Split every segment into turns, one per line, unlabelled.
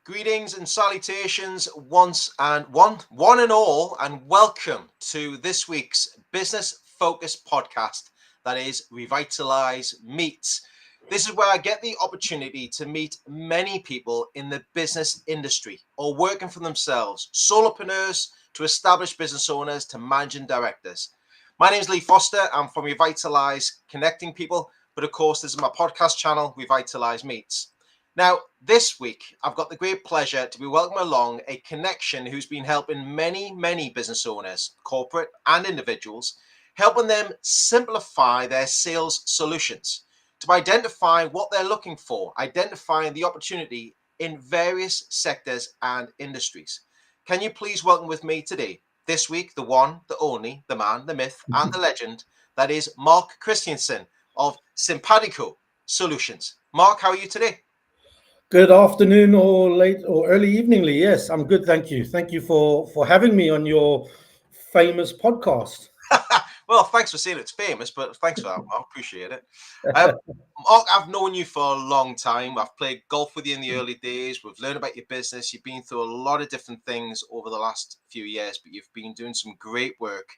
Greetings and salutations one and all, and welcome to this week's business focused podcast that is Revitalise Meets. This is where I get the opportunity to meet many people in the business industry or working for themselves, solopreneurs to established business owners to managing directors. My name is Lee Foster. I'm from Revitalise, connecting people, but of course, this is my podcast channel, Revitalise Meets. Now, this week, I've got the great pleasure to be welcoming along a connection who's been helping many business owners, corporate and individuals, helping them simplify their sales solutions, to identify what they're looking for, identifying the opportunity in various sectors and industries. Can you please welcome with me today, this week, the one, the only, the man, the myth, and the legend, that is Marc Christensen of Simpatico Solutions. Marc, how are you today?
Good afternoon or late or early evening, Lee. Yes, I'm good. Thank you. Thank you for having me on your famous podcast.
Well, thanks for saying it's famous, but thanks for that. I appreciate it. Um, Marc, I've known you for a long time. I've played golf with you in the early days. We've learned about your business. You've been through a lot of different things over the last few years, but you've been doing some great work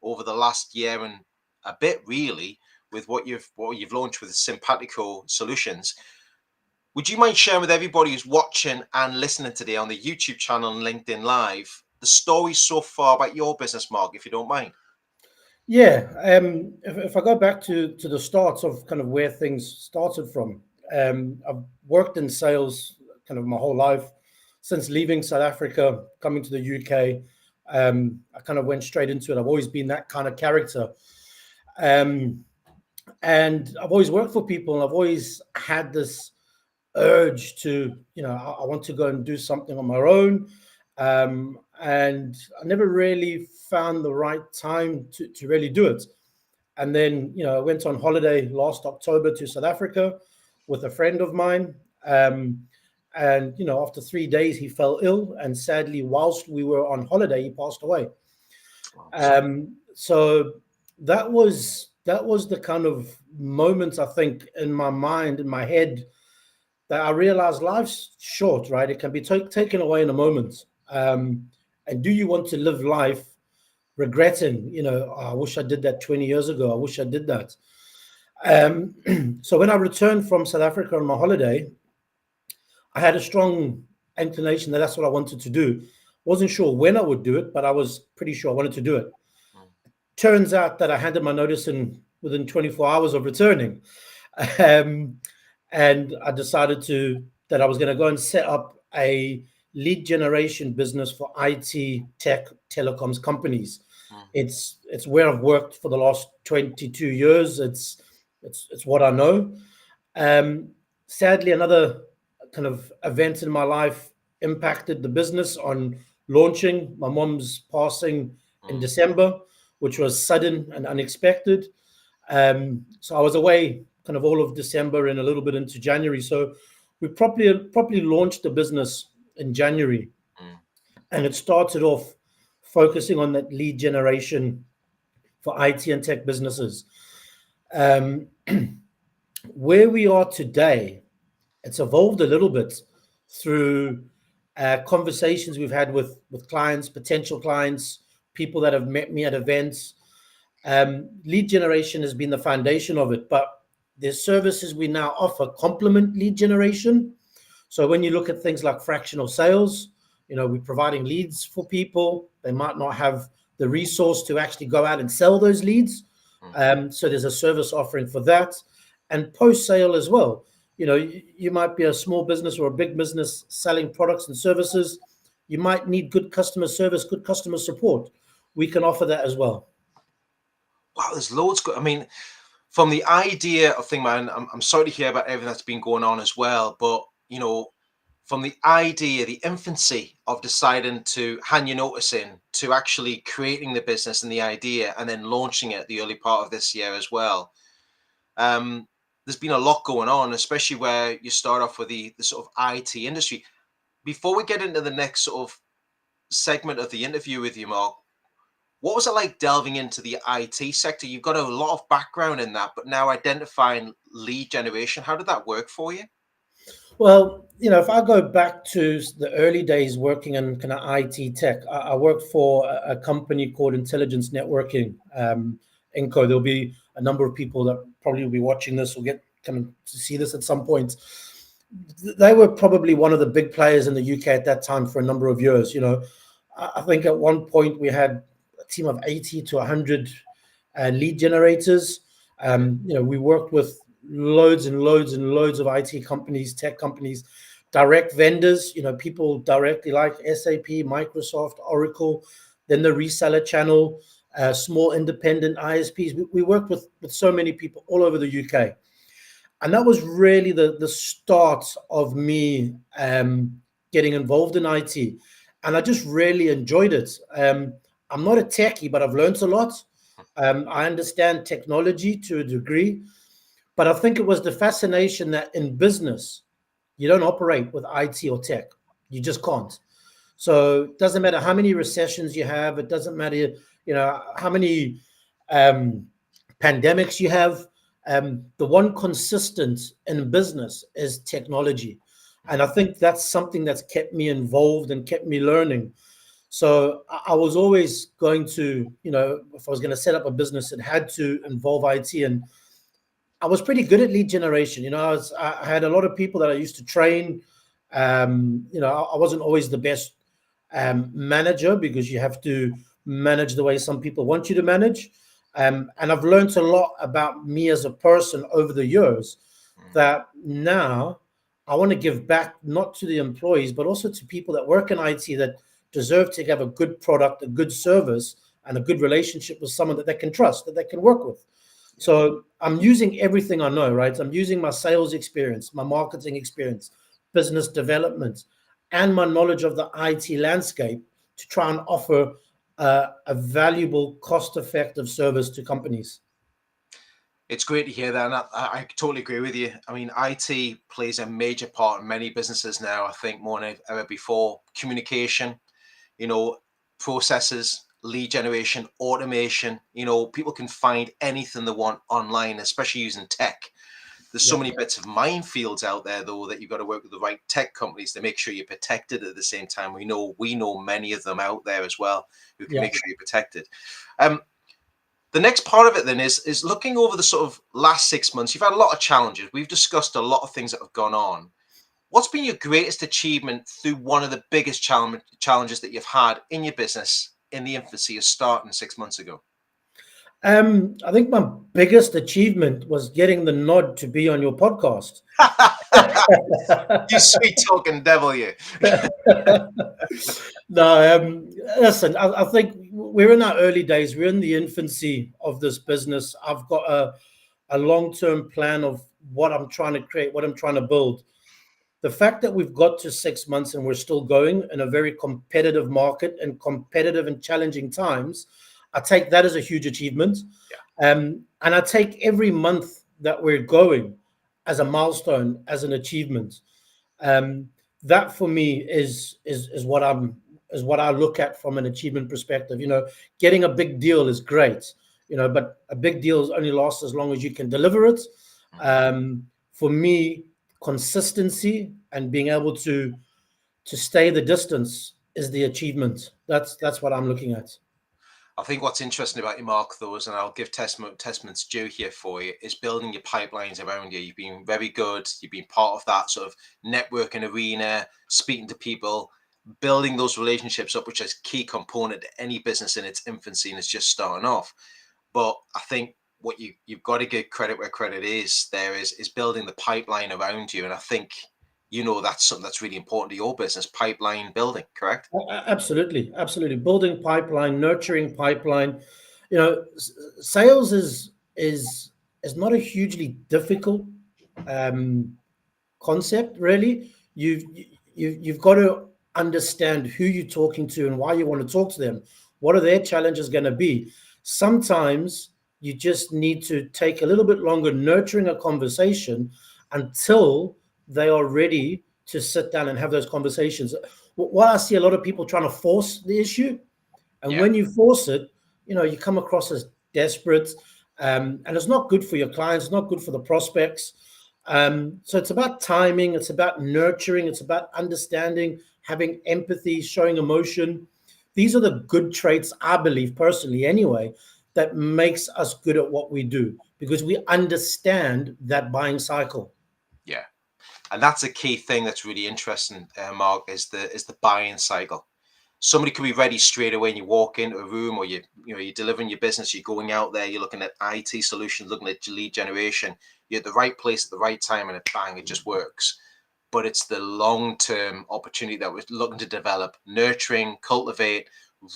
over the last year and a bit, really, with what you've launched with Simpatico Solutions. Would you mind sharing with everybody who's watching and listening today on the YouTube channel and LinkedIn Live the story so far about your business, Marc, if you don't mind?
Yeah. If I go back to the starts of kind of where things started from, I've worked in sales kind of my whole life since leaving South Africa, coming to the UK. I kind of went straight into it. I've always been that kind of character. Um, and I've always worked for people, and I've always had this urge to, I want to go and do something on my own. And I never really found the right time to really do it. And then, I went on holiday last October to South Africa with a friend of mine. And, after 3 days, he fell ill. And sadly, whilst we were on holiday, he passed away.
Oh, sorry.
So that was the kind of moment, I think, in my mind, in my head, that I realized life's short, right? It can be taken away in a moment. And do you want to live life regretting, "Oh, I wish I did that 20 years ago. I wish I did that." So when I returned from South Africa on my holiday, I had a strong inclination that that's what I wanted to do. Wasn't sure when I would do it, but I was pretty sure I wanted to do it.
Mm.
Turns out that I handed my notice in within 24 hours of returning. Um, and I decided that I was going to go and set up a lead generation business for IT, tech, telecoms companies.
Mm.
It's where I've worked for the last 22 years. It's what I know. Um, Sadly, another kind of event in my life impacted the business on launching. My mom's passing in
Mm.
December, which was sudden and unexpected. So I was away kind of all of December and a little bit into January. So we properly launched the business in January,
Mm.
and it started off focusing on that lead generation for IT and tech businesses. Um, where we are today, it's evolved a little bit through conversations we've had with clients, potential clients, people that have met me at events. Lead generation has been the foundation of it, but there's services we now offer complement lead generation. So when you look at things like fractional sales, we're providing leads for people. They might not have the resource to actually go out and sell those leads.
Mm.
So there's a service offering for that, and post sale as well. You might be a small business or a big business selling products and services. You might need good customer service, good customer support. We can offer that as well.
Wow, there's loads. I mean, from the idea of thing, man, I'm sorry to hear about everything that's been going on as well. But, from the idea, the infancy of deciding to hand your notice in to actually creating the business and the idea and then launching it the early part of this year as well. There's been a lot going on, especially where you start off with the sort of IT industry. Before we get into the next sort of segment of the interview with you, Marc, what was it like delving into the IT sector? You've got a lot of background in that, but now identifying lead generation, how did that work for you?
Well, if I go back to the early days working in kind of IT tech, I worked for a company called Intelligence Networking, Inco. There'll be a number of people that probably will be watching this or get coming to see this at some point. They were probably one of the big players in the UK at that time for a number of years. I think at one point we had a team of 80 to 100 lead generators. We worked with loads and loads and loads of IT companies, tech companies, direct vendors, people directly like SAP, Microsoft, Oracle, then the reseller channel, small independent ISPs. We worked with so many people all over the UK. And that was really the start of me getting involved in IT. And I just really enjoyed it. I'm not a techie, but I've learned a lot. I understand technology to a degree, but I think it was the fascination that in business, you don't operate with IT or tech. You just can't. So it doesn't matter how many recessions you have. It doesn't matter, how many um, pandemics you have. The one consistent in business is technology. And I think that's something that's kept me involved and kept me learning. So I was always going to, if I was going to set up a business, it had to involve IT. And I was pretty good at lead generation. I had a lot of people that I used to train. I wasn't always the best manager because you have to manage the way some people want you to manage. And I've learned a lot about me as a person over the years that now I want to give back not to the employees, but also to people that work in IT that deserve to have a good product, a good service, and a good relationship with someone that they can trust, that they can work with. So I'm using everything I know, right? I'm using my sales experience, my marketing experience, business development, and my knowledge of the IT landscape to try and offer a valuable, cost-effective service to companies.
It's great to hear that, and I totally agree with you. I mean, IT plays a major part in many businesses now. I think more than ever before. Communication, you know, processes, lead generation, automation. People can find anything they want online, especially using tech. There's so many bits of minefields out there, though, that you've got to work with the right tech companies to make sure you're protected at the same time. We know many of them out there as well who can make sure you're protected. The next part of it then is looking over the sort of last 6 months. You've had a lot of challenges. We've discussed a lot of things that have gone on. What's been your greatest achievement through one of the biggest challenges that you've had in your business in the infancy of starting 6 months ago?
I think my biggest achievement was getting the nod to be on your podcast.
You sweet talking devil, you.
No, listen, I think we're in our early days. We're in the infancy of this business. I've got a long-term plan of what I'm trying to create, what I'm trying to build. The fact that we've got to 6 months and we're still going in a very competitive market and competitive and challenging times, I take that as a huge achievement. And I take every month that we're going as a milestone, as an achievement. That for me is what I look at from an achievement perspective. Getting a big deal is great, but a big deal only lasts as long as you can deliver it. For me, consistency and being able to stay the distance is the achievement. That's what I'm looking at.
I think what's interesting about you, Marc, though, is, and I'll give testament's due here for you, is building your pipelines around you. You've been very good. You've been part of that sort of networking arena, speaking to people, building those relationships up, which is a key component to any business in its infancy and it's just starting off. But I think what you've got to give credit where credit is there is building the pipeline around you. And I think that's something that's really important to your business, pipeline building, correct?
Absolutely. Building pipeline, nurturing pipeline. Sales is not a hugely difficult concept, really. You've got to understand who you're talking to and why you want to talk to them. What are their challenges going to be? Sometimes you just need to take a little bit longer nurturing a conversation until they are ready to sit down and have those conversations. What I see a lot of people trying to force the issue, and when you force it, you come across as desperate, and it's not good for your clients, not good for the prospects. So it's about timing, it's about nurturing, it's about understanding, having empathy, showing emotion. These are the good traits, I believe personally anyway, that makes us good at what we do because we understand that buying cycle.
Yeah. And that's a key thing that's really interesting, Mark, is the buying cycle. Somebody could be ready straight away and you walk into a room, or you're delivering your business, you're going out there, you're looking at IT solutions, looking at lead generation, you're at the right place at the right time, and bang, it just works. But it's the long-term opportunity that we're looking to develop, nurturing, cultivate,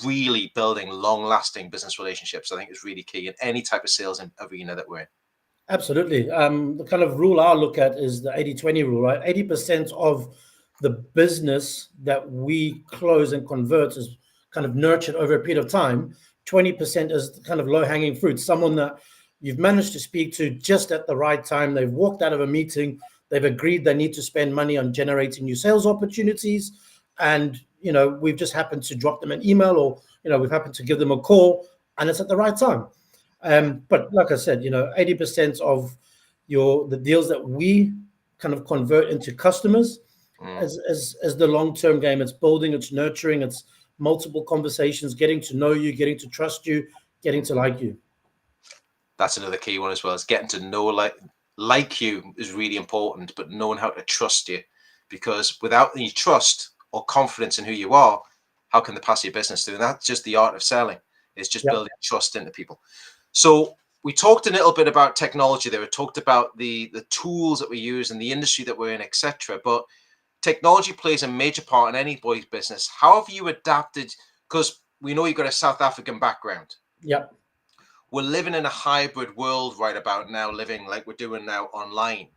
really building long-lasting business relationships. I think is really key in any type of sales arena that we're in.
Absolutely. The kind of rule I look at is the 80-20 rule, right? 80% of the business that we close and convert is kind of nurtured over a period of time. 20% is kind of low hanging fruit, someone that you've managed to speak to just at the right time. They've walked out of a meeting, they've agreed they need to spend money on generating new sales opportunities. And, we've just happened to drop them an email or, we've happened to give them a call and it's at the right time. But like I said, 80% of the deals that we kind of convert into customers as the long-term game. It's building, it's nurturing, it's multiple conversations, getting to know you, getting to trust you, getting to like you.
That's another key one as well. Is getting to know like you is really important, but knowing how to trust you, because without any trust or confidence in who you are, how can they pass your business through? And that's just the art of selling. It's just
Yeah.
building trust into people. So we talked a little bit about technology there. We talked about the tools that we use and the industry that we're in, etc. But technology plays a major part in anybody's business. How have you adapted? Because we know you've got a South African background.
Yeah.
We're living in a hybrid world right about now, living like we're doing now online.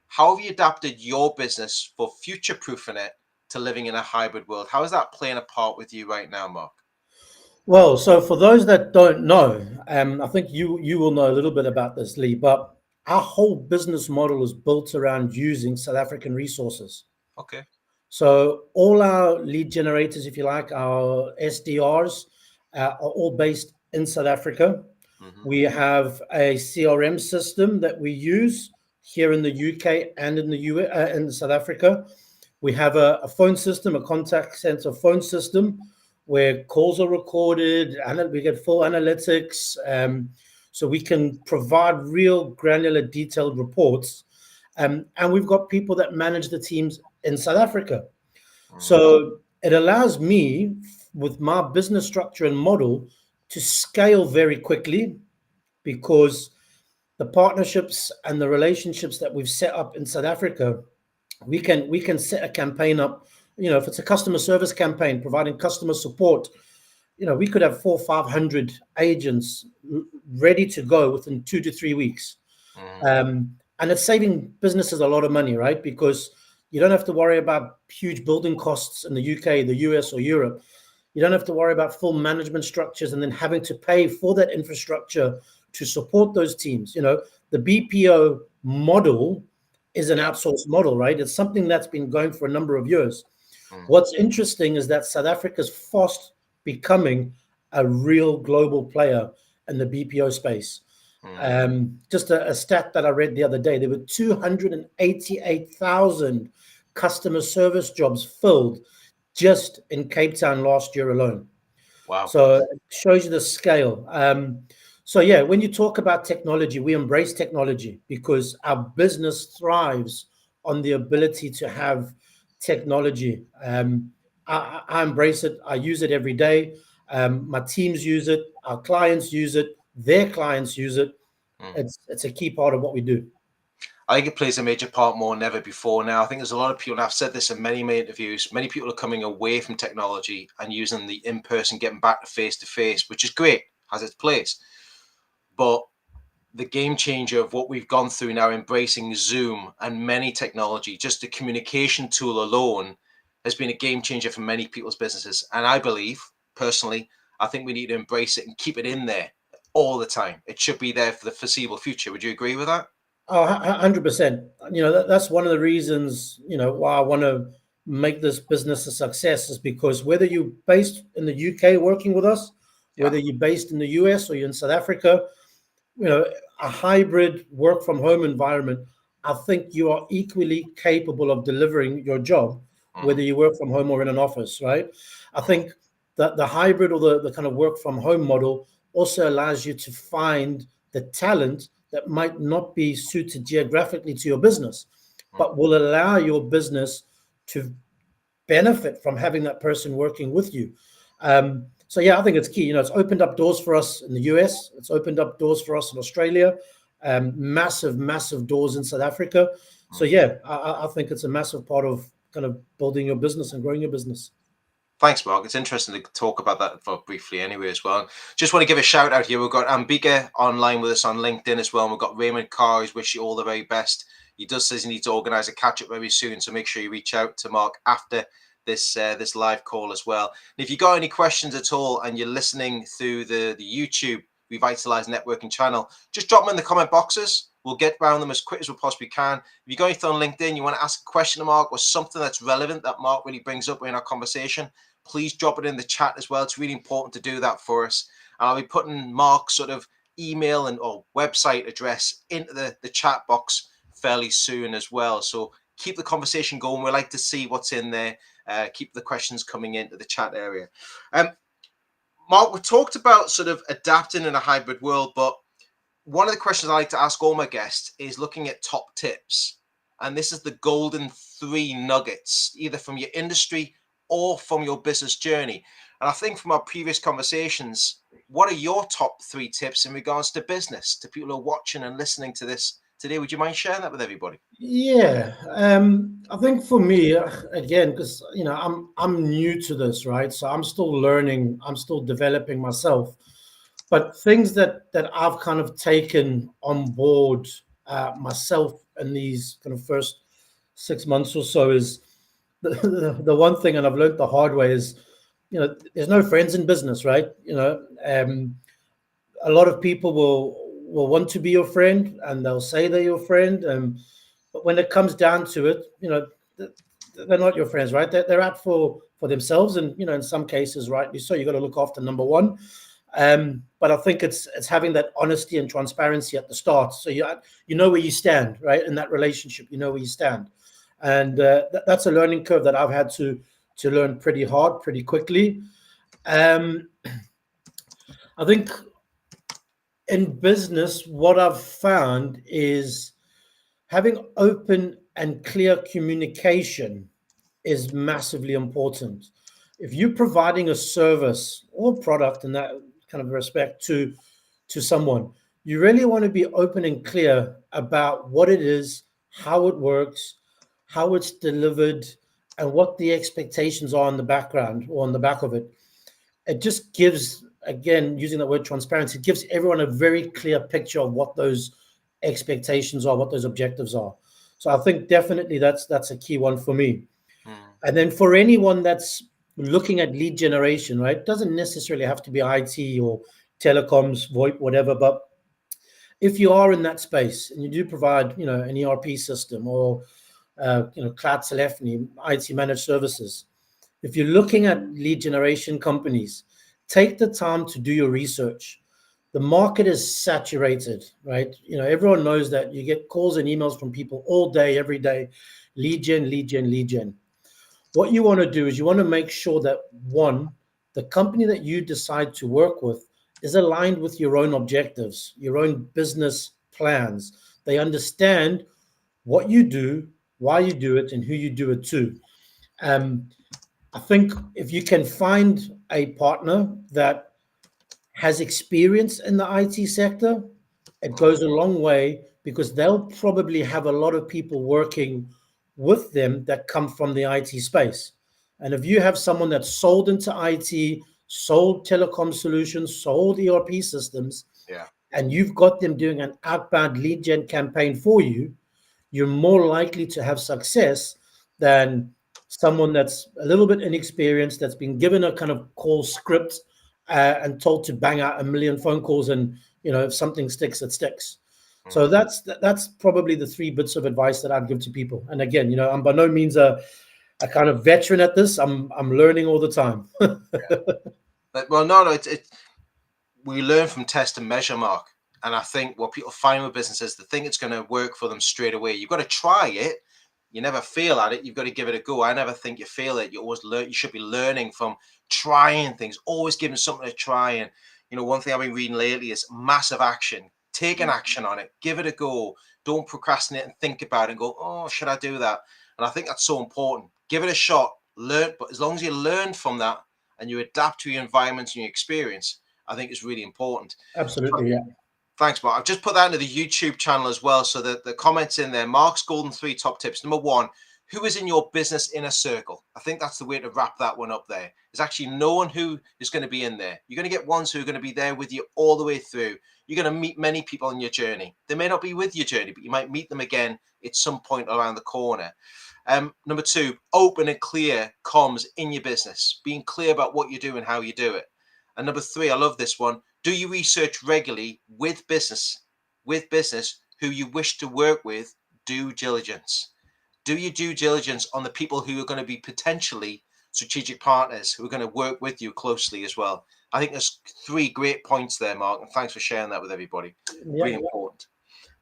How have you adapted your business for future proofing it to living in a hybrid world? How is that playing a part with you right now, Mark?
Well, so for those that don't know, I think you will know a little bit about this, Lee, but our whole business model is built around using South African resources.
Okay.
So all our lead generators, if you like, our SDRs, are all based in South Africa.
Mm-hmm.
We have a CRM system that we use here in the UK and in the in South Africa. We have a phone system, a contact center phone system, where calls are recorded and we get full analytics, so we can provide real granular, detailed reports. And we've got people that manage the teams in South Africa.
Mm-hmm.
So it allows me, with my business structure and model, to scale very quickly because the partnerships and the relationships that we've set up in South Africa, we can set a campaign up. If it's a customer service campaign, providing customer support, we could have 400-500 agents ready to go within 2 to 3 weeks.
Mm-hmm.
And it's saving businesses a lot of money, right? Because you don't have to worry about huge building costs in the UK, the US, or Europe. You don't have to worry about full management structures and then having to pay for that infrastructure to support those teams. The BPO model is an
Yeah.
outsourced model, right? It's something that's been going for a number of years.
Mm-hmm.
What's interesting is that South Africa's fast becoming a real global player in the BPO space. Just a stat that I read the other day, there were 288,000 customer service jobs filled just in Cape Town last year alone.
Wow.
So it shows you the scale. So yeah, when you talk about technology, we embrace technology because our business thrives on the ability to have technology. I embrace it. I use it every day. My teams use it. Our clients use it. Their clients use it.
Mm.
It's a key part of what we do.
I think it plays a major part more than ever before now. I think there's a lot of people, and I've said this in many interviews, many people are coming away from technology and using the in-person, getting back to face, which is great, has its place. But the game changer of what we've gone through now, embracing Zoom and many technology, just the communication tool alone has been a game changer for many people's businesses. And I believe, personally, I think we need to embrace it and keep it in there all the time. It should be there for the foreseeable future. Would you agree with that?
Oh, 100%. That's one of the reasons, why I want to make this business a success is because whether you're based in the UK working with us,
Yeah.
whether you're based in the US or you're in South Africa, a hybrid work from home environment I think you are equally capable of delivering your job, whether you work from home or in an office, right? I think that the hybrid or the kind of work from home model also allows you to find the talent that might not be suited geographically to your business, but will allow your business to benefit from having that person working with you. So yeah, I think it's key. It's opened up doors for us in the US. It's opened up doors for us in Australia. Massive, massive doors in South Africa. So yeah, I think it's a massive part of kind of building your business and growing your business.
Thanks, Mark. It's interesting to talk about that for briefly anyway as well. Just want to give a shout out here. We've got Ambika online with us on LinkedIn as well. And we've got Raymond Carr, who's wish you all the very best. He does says he needs to organise a catch up very soon, so make sure you reach out to Mark after this live call as well. And if you got any questions at all and you're listening through the YouTube Revitalise Networking channel, just drop them in the comment boxes. We'll get around them as quick as we possibly can. If you go anything on LinkedIn, you want to ask a question to Mark or something that's relevant that Mark really brings up in our conversation, please drop it in the chat as well. It's really important to do that for us. And I'll be putting Mark's sort of email and or website address into the chat box fairly soon as well. So keep the conversation going. We like to see what's in there. Keep the questions coming into the chat area. Mark, we talked about sort of adapting in a hybrid world, but one of the questions I like to ask all my guests is looking at top tips. And this is the golden 3 nuggets, either from your industry or from your business journey. And I think from our previous conversations, what are your top 3 tips in regards to business, to people who are watching and listening to this today? Would you mind sharing that with everybody?
Yeah, I think for me, again, because I'm new to this, right? So I'm still learning, I'm still developing myself. But things that I've kind of taken on board myself in these kind of first 6 months or so is the one thing, and I've learned the hard way is, there's no friends in business, right? A lot of people will want to be your friend and they'll say they're your friend, but when it comes down to it, they're not your friends, right? They're out for themselves, and in some cases, rightly so. You got to look after number one. But I think it's having that honesty and transparency at the start, so you know where you stand, right, in that relationship. You know where you stand, and that's a learning curve that I've had to learn pretty hard, pretty quickly. I think in business, what I've found is having open and clear communication is massively important. If you're providing a service or product in that kind of respect to someone, you really want to be open and clear about what it is, how it works, how it's delivered, and what the expectations are in the background or on the back of it. It just gives, again, using the word transparency, it gives everyone a very clear picture of what those expectations are, what those objectives are. So I think definitely that's a key one for me. And then for anyone that's looking at lead generation, right, it doesn't necessarily have to be IT or telecoms, VoIP, whatever, but if you are in that space and you do provide, an ERP system or, cloud telephony, IT managed services, if you're looking at lead generation companies, take the time to do your research. The market is saturated, right? Everyone knows that you get calls and emails from people all day, every day, lead gen, lead gen, lead gen. What you want to do is you want to make sure that, one, the company that you decide to work with is aligned with your own objectives, your own business plans. They understand what you do, why you do it, and who you do it to. I think if you can find a partner that has experience in the IT sector, it goes a long way, because they'll probably have a lot of people working with them that come from the IT space. And if you have someone that's sold into IT, sold telecom solutions, sold ERP systems, and you've got them doing an outbound lead gen campaign for you, you're more likely to have success than someone that's a little bit inexperienced, that's been given a kind of call script and told to bang out a million phone calls, and if something sticks, it sticks. So that's probably the 3 bits of advice that I'd give to people. And again, I'm by no means a kind of veteran at this. I'm learning all the time.
Well, no, we learn from test and measure, Mark. And I think what people find with businesses, they think it's going to work for them straight away. You've got to try it. You never fail at it. You've got to give it a go. I never think you fail it. You always learn. You should be learning from trying things, always giving something to try. And, one thing I've been reading lately is massive action. Take an action on it. Give it a go. Don't procrastinate and think about it and go, oh, should I do that? And I think that's so important. Give it a shot. Learn. But as long as you learn from that and you adapt to your environment and your experience, I think it's really important.
Absolutely, yeah.
Thanks, Marc. I've just put that into the YouTube channel as well. So that the comments in there, Marc's golden 3 top tips. Number 1, who is in your business inner circle? I think that's the way to wrap that one up there. There's actually no one who is going to be in there. You're going to get ones who are going to be there with you all the way through. You're going to meet many people on your journey. They may not be with your journey, but you might meet them again at some point around the corner. Number 2, open and clear comms in your business. Being clear about what you do and how you do it. And number 3, I love this one. Do you research regularly with business who you wish to work with? Due diligence. Do your due diligence on the people who are going to be potentially strategic partners who are going to work with you closely as well. I think there's 3 great points there, Marc, and thanks for sharing that with everybody.
Yeah,
really important.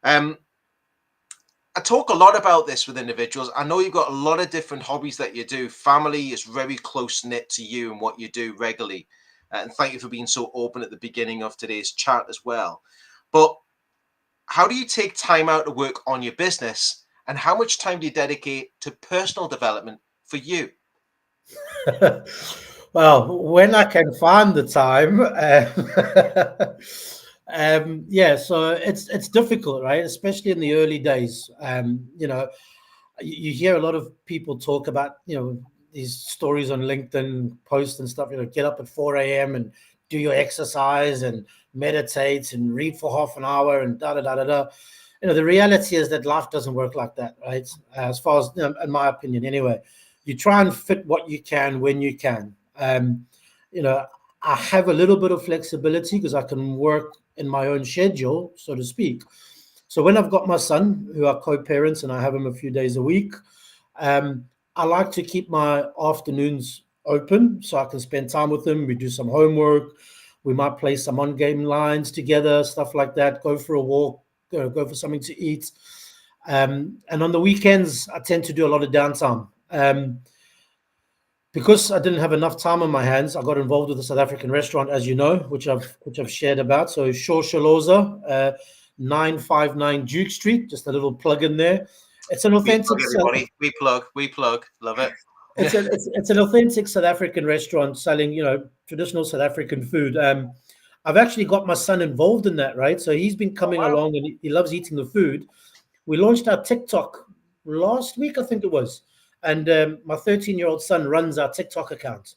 I talk a lot about this with individuals. I know you've got a lot of different hobbies that you do. Family is very close knit to you and what you do regularly. And thank you for being so open at the beginning of today's chat as well. But how do you take time out to work on your business? And how much time do you dedicate to personal development for you?
Well, when I can find the time, yeah. So it's difficult, right? Especially in the early days. You hear a lot of people talk about these stories on LinkedIn posts and stuff. Get up at 4 a.m. and do your exercise and meditate and read for half an hour and da da da da da. The reality is that life doesn't work like that, right? As far as in my opinion, anyway. You try and fit what you can when you can. I have a little bit of flexibility because I can work in my own schedule, so to speak. So when I've got my son, who are co-parents, and I have him a few days a week, I like to keep my afternoons open so I can spend time with him. We do some homework. We might play some on-game lines together, stuff like that, go for a walk, go for something to eat. And on the weekends, I tend to do a lot of downtime. Because I didn't have enough time on my hands, I got involved with a South African restaurant, as you know, which I've shared about. So Shoshaloza, 959 Duke Street, just a little plug in there. It's an authentic.
We plug. Love it.
It's an authentic South African restaurant selling, traditional South African food. I've actually got my son involved in that, right? So he's been coming along and he loves eating the food. We launched our TikTok last week, I think it was. And my 13-year-old son runs our TikTok account.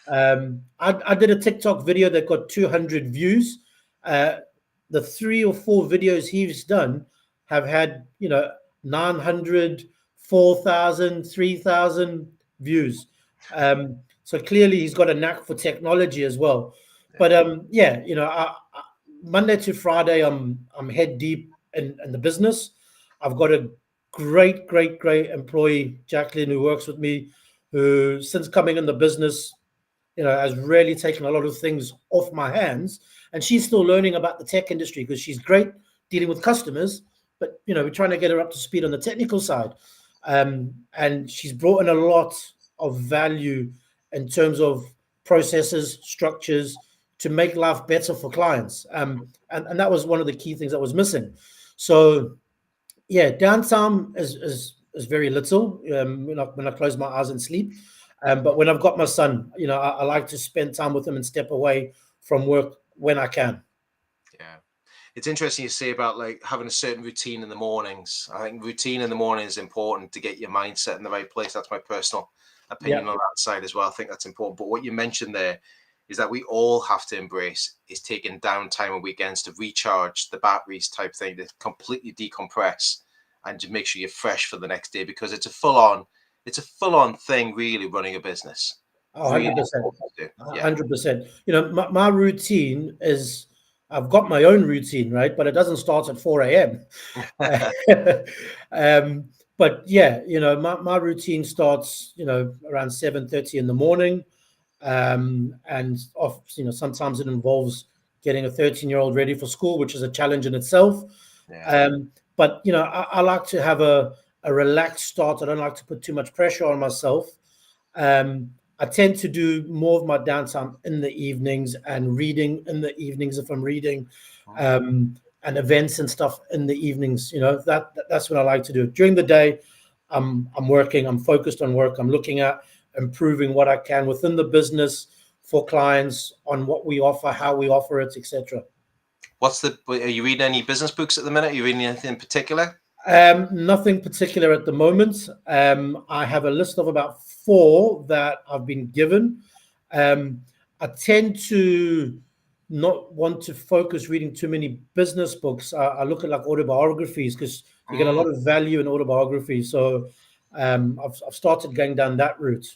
I did a TikTok video that got 200 views. The 3 or 4 videos he's done have had, 900, 4,000, 3,000 views. So clearly he's got a knack for technology as well. But Monday to Friday, I'm head deep in the business. I've got a great employee, Jacqueline, who works with me, who since coming in the business, has really taken a lot of things off my hands. And she's still learning about the tech industry because she's great dealing with customers, but we're trying to get her up to speed on the technical side. And she's brought in a lot of value in terms of processes, structures to make life better for clients. And that was one of the key things that was missing. So yeah, downtime is very little when I close my eyes and sleep. But when I've got my son, I like to spend time with him and step away from work when I can.
Yeah. It's interesting you say about like having a certain routine in the mornings. I think routine in the morning is important to get your mindset in the right place. That's my personal opinion on that side as well. I think that's important. But what you mentioned there is that we all have to embrace is taking downtime on weekends to recharge the batteries type thing, to completely decompress and to make sure you're fresh for the next day, because it's a full-on thing really running a business.
Oh, 100%. 100%. My routine is, I've got my own routine, right? But it doesn't start at 4 a.m. But yeah, my routine starts, around 7:30 in the morning. And sometimes it involves getting a 13-year-old ready for school, which is a challenge in itself.
Yeah.
But I like to have a relaxed start. I don't like to put too much pressure on myself. I tend to do more of my downtime in the evenings and reading in the evenings if I'm reading, and events and stuff in the evenings. That's what I like to do. During the day, I'm working. I'm focused on work. I'm looking at improving what I can within the business for clients on what we offer, how we offer it, etc.
Are you reading any business books at the minute? Are you reading anything in particular?
Nothing particular at the moment. I have a list of about four that I've been given. I tend to not want to focus reading too many business books. I look at like autobiographies because you get a lot of value in autobiographies. So I've started going down that route.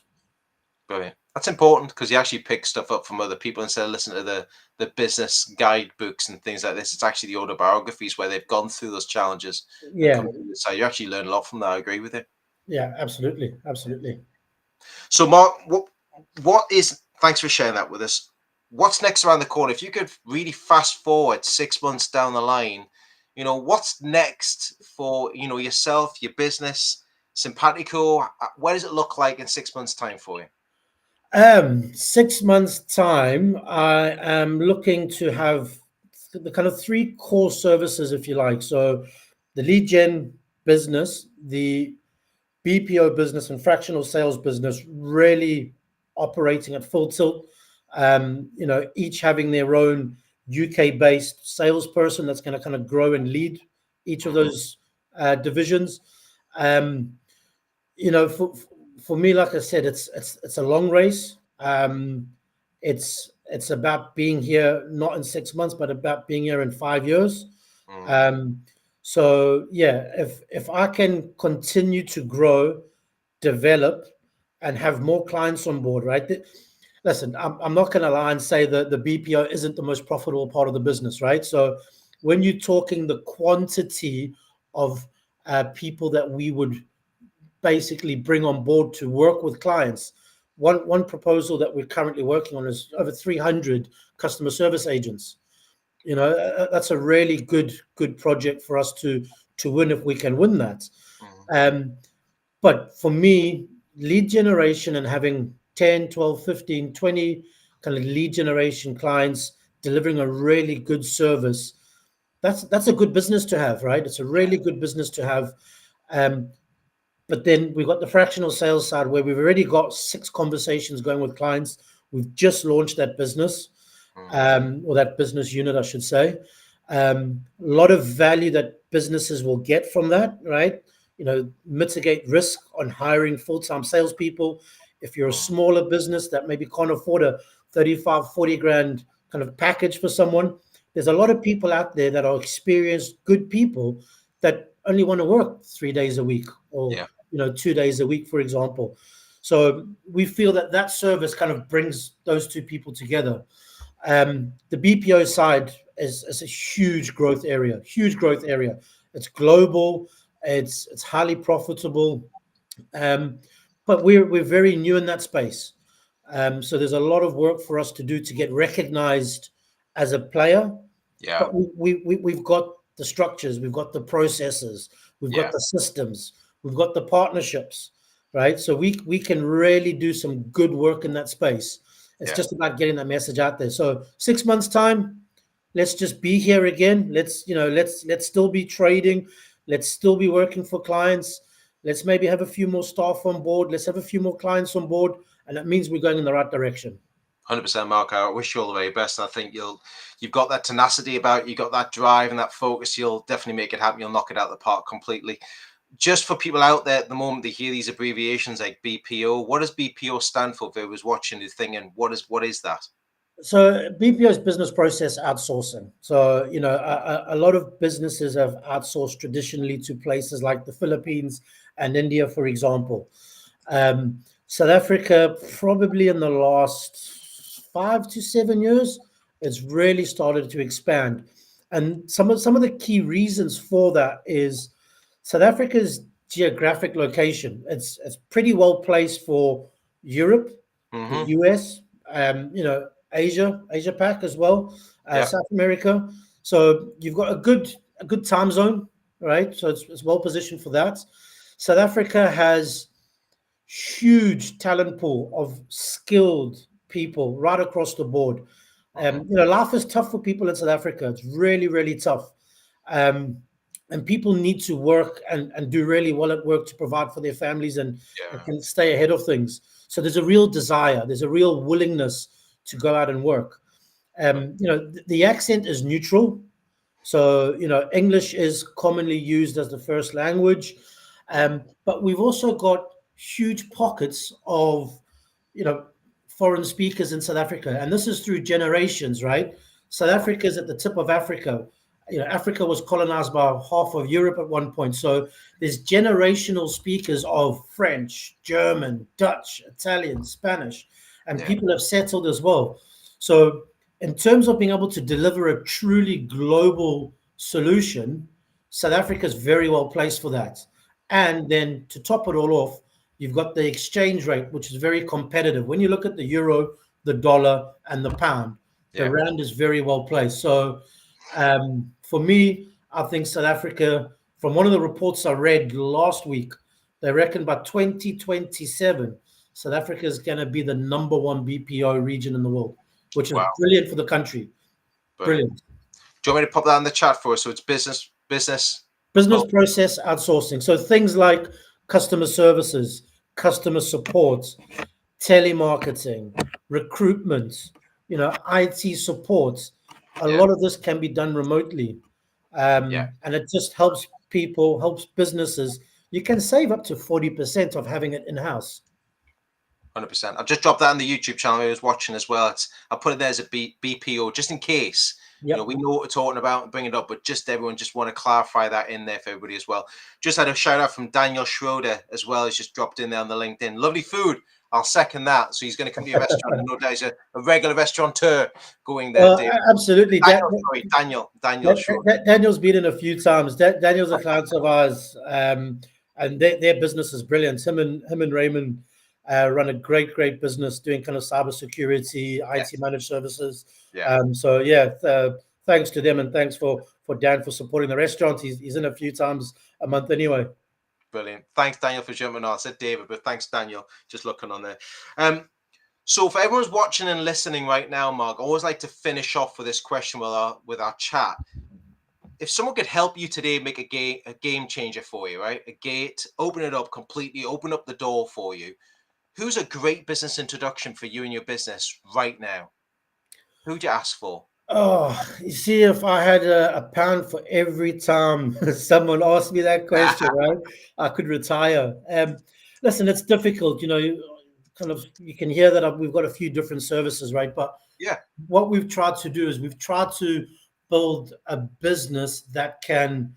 Brilliant. That's important because you actually pick stuff up from other people instead of listening to the business guidebooks and things like this. It's actually the autobiographies where they've gone through those challenges and
Yeah,
come to the side. You actually learn a lot from that. I agree with you.
yeah, absolutely, absolutely.
So, Marc, what is? Thanks for sharing that with us. What's next around the corner? If you could really fast forward 6 months down the line, what's next for yourself, your business, Simpatico? What does it look like in 6 months' time for you?
6 months time, I am looking to have the kind of three core services, if you like. So the lead gen business, the BPO business, and fractional sales business really operating at full tilt. Each having their own UK-based salesperson that's going to kind of grow and lead each of those divisions. Um, for me, like I said, it's a long race. It's about being here not in 6 months, but about being here in 5 years.
Mm,
Um, so yeah, if I can continue to grow, develop, and have more clients on board, right? Listen, I'm not going to lie and say that the BPO isn't the most profitable part of the business, right? So when you're talking the quantity of people that we would basically bring on board to work with clients. One proposal that we're currently working on is over 300 customer service agents. That's a really good project for us to win if we can win that.
mm,
But for me, lead generation and having 10, 12, 15, 20 kind of lead generation clients delivering a really good service, that's a good business to have, right? It's a really good business to have. Um, but then we've got the fractional sales side where we've already got 6 conversations going with clients. We've just launched that business,
mm,
or that business unit, I should say. A lot of value that businesses will get from that, right? Mitigate risk on hiring full-time salespeople. If you're a
mm.
smaller business that maybe can't afford a 35, 40 grand kind of package for someone, there's a lot of people out there that are experienced, good people that only want to work 3 days a week or
Yeah,
2 days a week, for example. So we feel that that service kind of brings those two people together. The BPO side is a huge growth area, huge growth area. It's global, it's highly profitable, um, but we're very new in that space. So there's a lot of work for us to do to get recognized as a player,
yeah,
but we've got the structures, we've got the processes, we've got
yeah,
the systems, we've got the partnerships, right? So we can really do some good work in that space. It's
yeah.
just about getting that message out there. So 6 months time, let's just be here again. Let's still be trading. Let's still be working for clients. Let's maybe have a few more staff on board. Let's have a few more clients on board, and that means we're going in the right direction.
100%, Marc. I wish you all the very best. And I think you've got that tenacity about you, got that drive and that focus. You'll definitely make it happen. You'll knock it out of the park completely. Just for people out there at the moment, they hear these abbreviations like BPO. What does BPO stand for? If they was watching, who's thinking, what is that?
So BPO is business process outsourcing. So a lot of businesses have outsourced traditionally to places like the Philippines and India, for example. South Africa, probably in the last 5 to 7 years, it's really started to expand. And some of the key reasons for that is South Africa's geographic location. It's pretty well placed for Europe, the
Mm-hmm.
US, Asia Pac as well,
Yeah.
South America. So you've got a good time zone, right? So it's well positioned for that. South Africa has huge talent pool of skilled people right across the board.
Hmm.
Life is tough for people in South Africa. It's really, really tough. Um, and people need to work and do really well at work to provide for their families and
Yeah.
can stay ahead of things. So there's a real desire, there's a real willingness to go out and work. The accent is neutral. So, English is commonly used as the first language.
Mm.
But we've also got huge pockets of, you know, foreign speakers in South Africa. And this is through generations, right? South Africa is at the tip of Africa. Africa was colonized by half of Europe at one point. So there's generational speakers of French, German, Dutch, Italian, Spanish, and
Yeah.
people have settled as well. So in terms of being able to deliver a truly global solution, South Africa is very well placed for that. And then to top it all off, you've got the exchange rate, which is very competitive. When you look at the euro, the dollar, and the pound, the
Yeah.
rand is very well placed. So for me, I think South Africa, from one of the reports I read last week, they reckon by 2027, South Africa is going to be the number one BPO region in the world, which is
Wow.
brilliant for the country.
Brilliant.
Brilliant.
Do you want me to pop that in the chat for us? So it's business.
Business
Oh,
process outsourcing. So things like customer services, customer support, telemarketing, recruitment, IT support. A
yeah.
lot of this can be done remotely.
Yeah.
And it just helps people, helps businesses. You can save up to 40% of having it in-house.
100%. I've just dropped that on the YouTube channel I was watching as well. I put it there as a BPO just in case.
Yep.
We know what we're talking about and bring it up, but just everyone just want to clarify that in there for everybody as well. Just had a shout out from Daniel Schroeder as well. He's just dropped in there on the LinkedIn. Lovely food. I'll second that. So he's going to come to your restaurant, and no doubt he's a regular restaurateur going there, Dave.
Absolutely.
Daniel Schroeder.
Daniel's been in a few times. Daniel's a client of ours, and their business is brilliant. Him and Raymond run a great business doing kind of cybersecurity, IT
Yes.
managed services.
Yeah.
Thanks to them, and thanks for Dan for supporting the restaurant. He's in a few times a month anyway.
Brilliant. Thanks, Daniel, for jumping on. I said David, but thanks, Daniel. Just looking on there. So for everyone's watching and listening right now, Marc, I always like to finish off with this question with our chat. If someone could help you today make a game changer for you, right? A gate, open it up completely, open up the door for you. Who's a great business introduction for you and your business right now? Who'd you ask for?
Oh, you see, if I had a pound for every time someone asked me that question, right, I could retire. Listen, it's difficult, you can hear that we've got a few different services, right? But
Yeah.
what we've tried to do is we've tried to build a business that can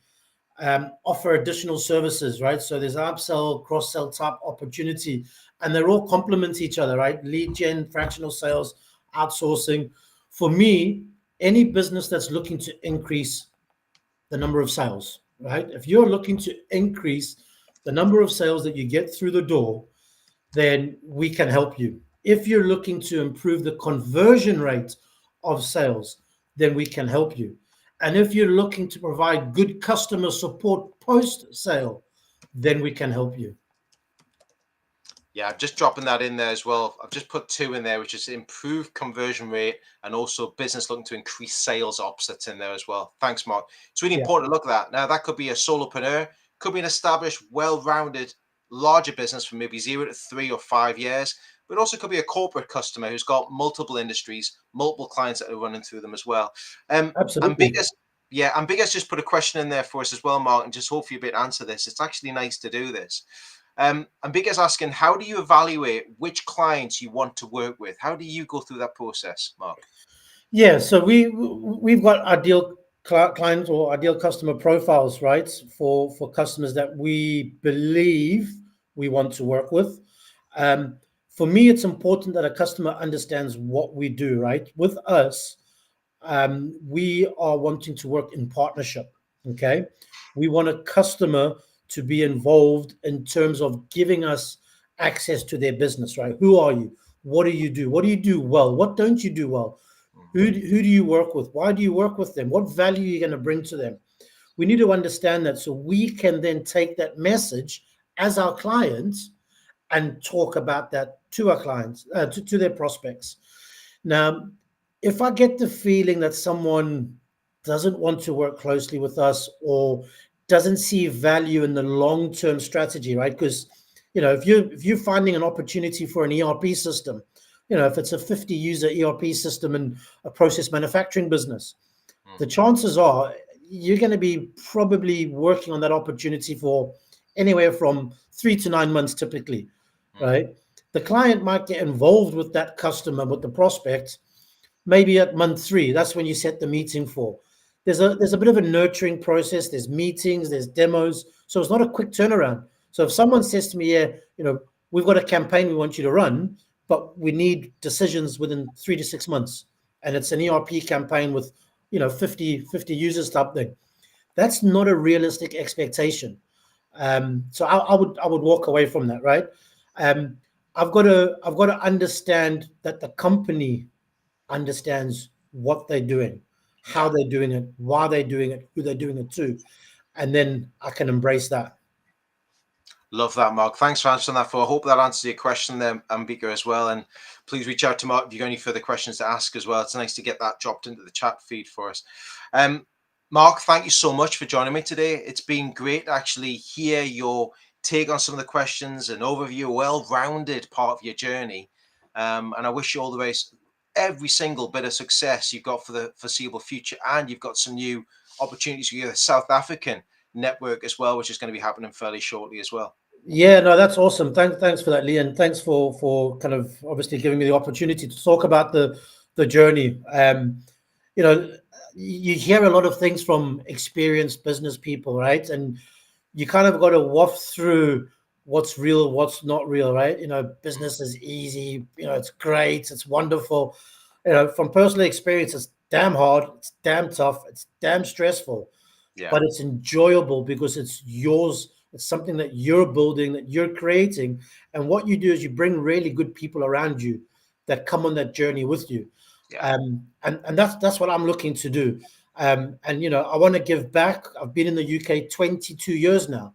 offer additional services, right? So there's upsell, cross-sell type opportunity, and they're all complement each other, right? Lead gen, fractional sales, outsourcing. For me, any business that's looking to increase the number of sales, right? If you're looking to increase the number of sales that you get through the door, then we can help you. If you're looking to improve the conversion rate of sales, then we can help you. And if you're looking to provide good customer support post sale, then we can help you.
Yeah, I'm just dropping that in there as well. I've just put two in there, which is improved conversion rate and also business looking to increase sales ops. That's in there as well. Thanks, Marc. It's really
Yeah.
important to look at that. Now, that could be a solopreneur, could be an established, well-rounded, larger business from maybe 0 to 3 or 5 years, but also could be a corporate customer who's got multiple industries, multiple clients that are running through them as well. And
Absolutely.
Biggest just put a question in there for us as well, Marc, and just hopefully you'll be able to answer this. It's actually nice to do this. And Big is asking, how do you evaluate which clients you want to work with? How do you go through that process, Marc?
Yeah, so we've got ideal clients or ideal customer profiles, right? For customers that we believe we want to work with. For me, it's important that a customer understands what we do, right? With us, we are wanting to work in partnership. Okay, we want a customer to be involved in terms of giving us access to their business, right? Who are you? What do you do? What do you do well? What don't you do well? Who do you work with? Why do you work with them? What value are you going to bring to them? We need to understand that so we can then take that message as our clients and talk about that to our clients, to their prospects. Now, if I get the feeling that someone doesn't want to work closely with us or doesn't see value in the long-term strategy, right? Because if you're finding an opportunity for an ERP system, if it's a 50-user ERP system in a process manufacturing business, the chances are you're going to be probably working on that opportunity for anywhere from 3 to 9 months typically, right? The client might get involved with that customer, with the prospect, maybe at month 3. That's when you set the meeting for. There's a bit of a nurturing process. There's meetings, there's demos, so it's not a quick turnaround. So if someone says to me, yeah, we've got a campaign we want you to run, but we need decisions within 3 to 6 months, and it's an ERP campaign with 50 users type thing, that's not a realistic expectation. So I would walk away from that, right? um, I've got to understand that the company understands what they're doing, how
Yeah.
they're doing it, why they're doing it, who they're doing it to, and then I can embrace that.
Love that, Mark. Thanks for answering that. I hope that answers your question there, Ambika, as well. And please reach out to Mark if you've got any further questions to ask as well. It's nice to get that dropped into the chat feed for us. Mark, thank you so much for joining me today. It's been great to actually hear your take on some of the questions, an overview, a well-rounded part of your journey. And I wish you all the best, every single bit of success you've got for the foreseeable future. And you've got some new opportunities with your South African network as well, which is going to be happening fairly shortly as well.
Yeah, no, that's awesome. Thanks for that, Lee, and thanks for kind of obviously giving me the opportunity to talk about the journey. You know, you hear a lot of things from experienced business people, right? And you kind of got to waft through what's real, what's not real, right? Business is easy, it's great, it's wonderful. From personal experience, it's damn hard, it's damn tough, it's damn stressful,
Yeah.
but it's enjoyable because it's yours. It's something that you're building, that you're creating. And what you do is you bring really good people around you that come on that journey with you.
Yeah.
And that's what I'm looking to do. And I want to give back. I've been in the UK 22 years now.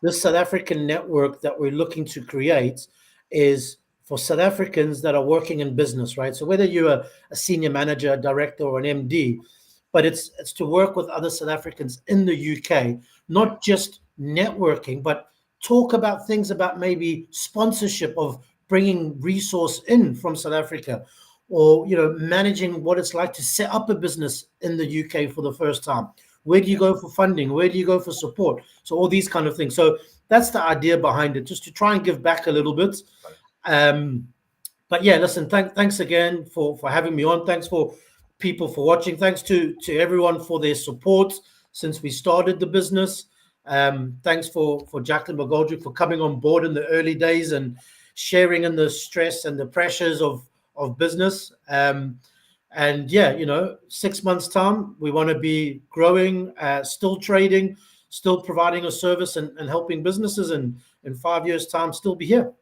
This South African network that we're looking to create is for South Africans that are working in business, right? So whether you're a senior manager, a director, or an MD, but it's to work with other South Africans in the UK, not just networking, but talk about things about maybe sponsorship of bringing resource in from South Africa, or managing what it's like to set up a business in the UK for the first time. Where do you go for funding? Where do you go for support? So all these kind of things. So that's the idea behind it, just to try and give back a little bit. Um, but yeah, listen, thanks again for having me on. Thanks for people for watching. Thanks to everyone for their support since we started the business. Thanks for Jacqueline McGoldrick for coming on board in the early days and sharing in the stress and the pressures of business. And yeah, 6 months time, we want to be growing, still trading, still providing a service and helping businesses, and in 5 years time still be here.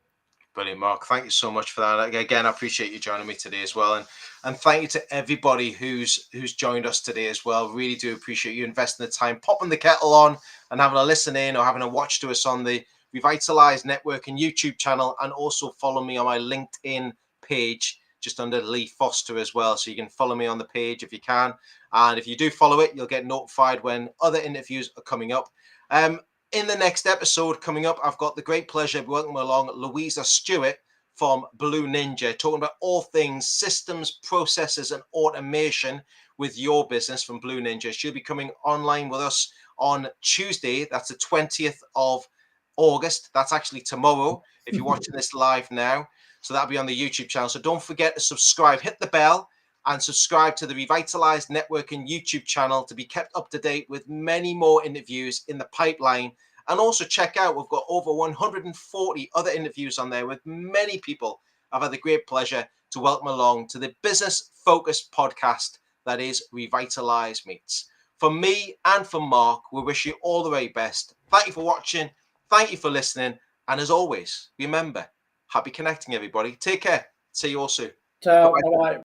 Brilliant, Mark. Thank you so much for that. Again, I appreciate you joining me today as well. And thank you to everybody who's joined us today as well. Really do appreciate you investing the time, popping the kettle on and having a listen in or having a watch to us on the Revitalise Network and YouTube channel. And also follow me on my LinkedIn page just under Lee Foster as well. So you can follow me on the page if you can. And if you do follow it, you'll get notified when other interviews are coming up. In the next episode coming up, I've got the great pleasure of welcoming along Louisa Stewart from Blue Ninja, talking about all things systems, processes, and automation with your business from Blue Ninja. She'll be coming online with us on Tuesday. That's the 20th of August. That's actually tomorrow, if you're watching this live now. So that'll be on the YouTube channel. So don't forget to subscribe, hit the bell, and subscribe to the Revitalise Network and YouTube channel to be kept up to date with many more interviews in the pipeline. And also check out, we've got over 140 other interviews on there with many people I've had the great pleasure to welcome along to the business focused podcast that is Revitalise Meets. For me and for Mark, we wish you all the very best. Thank you for watching. Thank you for listening. And as always, remember, happy connecting, everybody. Take care. See you all soon.
Ciao.
Bye-bye.
Bye.